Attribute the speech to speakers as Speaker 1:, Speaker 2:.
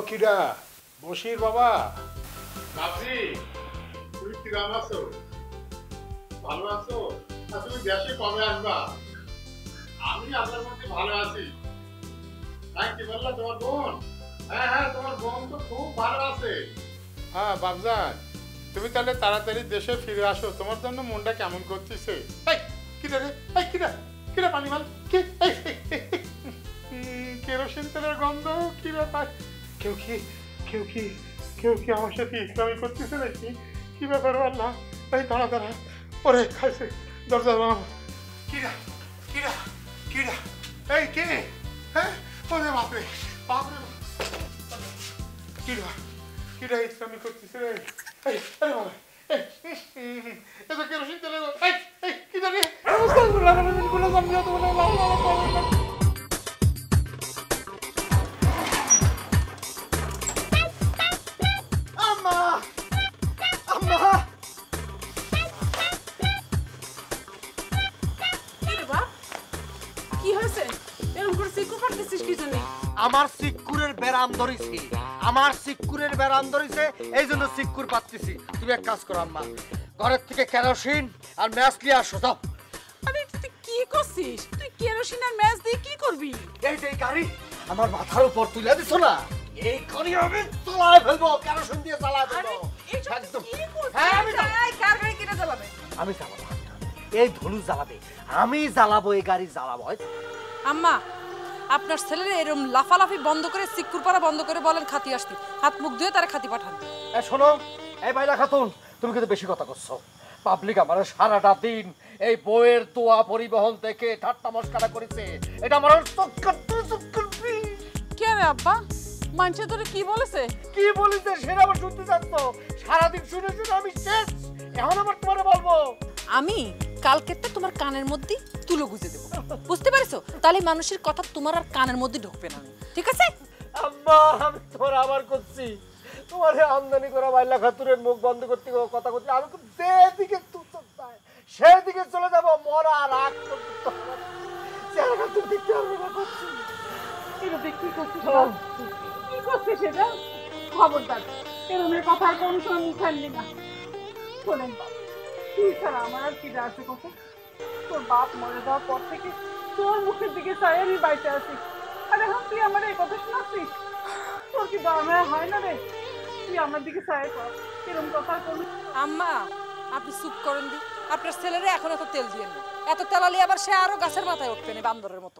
Speaker 1: কিরা বশির বাবা?
Speaker 2: বাপজি, তুমি কিরাম আছো? ভালো আছো? তুমি দেশে কবে আসবা? আমি আপনার মধ্যে ভালো আছি। কি বললা তোমার বোন? হ্যাঁ হ্যাঁ, তোমার বোন তো খুব ভালো আছে।
Speaker 1: হ্যাঁ বাবজান, তুমি তাহলে তাড়াতাড়ি দেশে ফিরে আসো, তোমার জন্য মনটা কেমন করতেছে। এই কিরা রে, এই কিরা কিরা পানি মাল কি, কেরোসিন তেলের গন্ধ, কি ব্যাপার? কেউ কি কেউ কি কেউ কি আমার সাথে ইসলামি করতেছে নাকি? কি ব্যাপার আল্লাহ? এই দাঁড়া দাঁড়া, ওরে খাইছে দরজা বাম। কিরা কিরা কিরা, এই কে? হ্যাঁ ওরে বাপরে বাপরে, কিরা কিরা ইসলামি করতেছে রে? এই আরে বাবা, এই তো কেরোসিন তেলে, এই এই কি জানি গুলো জানিয়ে তো বলে আম্মা আম্মা।
Speaker 3: কি হয়েছে? এরকম করে সিকু পারতেছিস কি জন্য?
Speaker 4: আমার সিক্কুরের বেরাম ধরেছি, আমার সিক্কুরের বেরাম ধরেছে, এই জন্য সিক্কুর পাচ্ছি। তুমি এক কাজ করো আম্মা, ঘরের থেকে কেরোসিন আর ম্যাচ নিয়ে আসো। যাও।
Speaker 3: আরে তুই কি করছিস? তুই কেরোসিন আর ম্যাচ দিয়ে কি করবি?
Speaker 4: এই যে গাড়ি আমার মাথার উপর তুলে দিছো না, এই গাড়ি আমি চালায় ফেলবো, কেরোসিন দিয়ে চালায়
Speaker 3: আরে
Speaker 4: ফেলবো।
Speaker 3: এই সব
Speaker 4: একদম।
Speaker 3: কি করছিস?
Speaker 4: হ্যাঁ, আমি
Speaker 3: এই কার গাড়ি কিনে চালাবে?
Speaker 4: আমি চালাবো, এই ধনু জ্বালাবে, আমি জ্বালাবো, এই গাড়ি জ্বালাবো।
Speaker 5: আম্মা, আপনার ছেলের এরকম লাফালাফি বন্ধ করে, সিক্কুর পাড়া বন্ধ করে বলেন খাতি আসতে, হাত মুখ ধুয়ে তারা খাতি পাঠান।
Speaker 4: শোনো, এই বাইলা খাতুন, তুমি কিন্তু বেশি কথা করছো। পাবলিক আমার সারাটা দিন এই বইয়ের তোয়া পরিবহন থেকে ঠাট্টা মস্কারা করেছে, এটা আমার
Speaker 5: কে রে আব্বা? মানুষে তোরে কি বলেছে?
Speaker 4: কি বলিছে সেটা আবার শুনতে চাচ্ছ? সারাদিন শুনে শুনে আমি শেষ, এখন আবার তোমারে বলবো।
Speaker 5: আমি কালকেরটা তোমার কানের মধ্যে তুলো গুজে দেবো, বুঝতে পারছো? তাহলে মানুষের কথা তোমার আর কানের মধ্যে ঢুকবে না, ঠিক আছে?
Speaker 4: আম্মা, আমি তোমার আবার করছি, তোমার আমদানি করা বাইলা খাতুরের মুখ বন্ধ করতে কথা করতে আমি তো যেদিকে সেদিকে চলে যাব, মরা রাগ করতে চেহারা তুমি দেখতে পারবে না। করছি
Speaker 3: এটা দেখ কি করছিস? কি করছিস সেটা? খবরদার এরকমের কথা আর কোনো সময় মুখ আনবি না। শোনেন বাপ, তুই ছাড়া আমার আর কি আছে কথা? তোর বাপ মরে যাওয়ার পর থেকে তোর মুখের দিকে চাই আমি বাইতে আছি, আর এখন তুই আমার এই কথা শোনাচ্ছিস? তোর কি দরমায়া হয় না রে? তুই আমার দিকে চাই কর, এরকম কথা আর কোনো।
Speaker 5: আম্মা, আপনি চুপ করেন দি, আপনার ছেলেরে এখন এত তেল দিয়ে না, এত তেল আলি আবার সে আরো গাছের মাথায় উঠবে না বান্দরের মতো।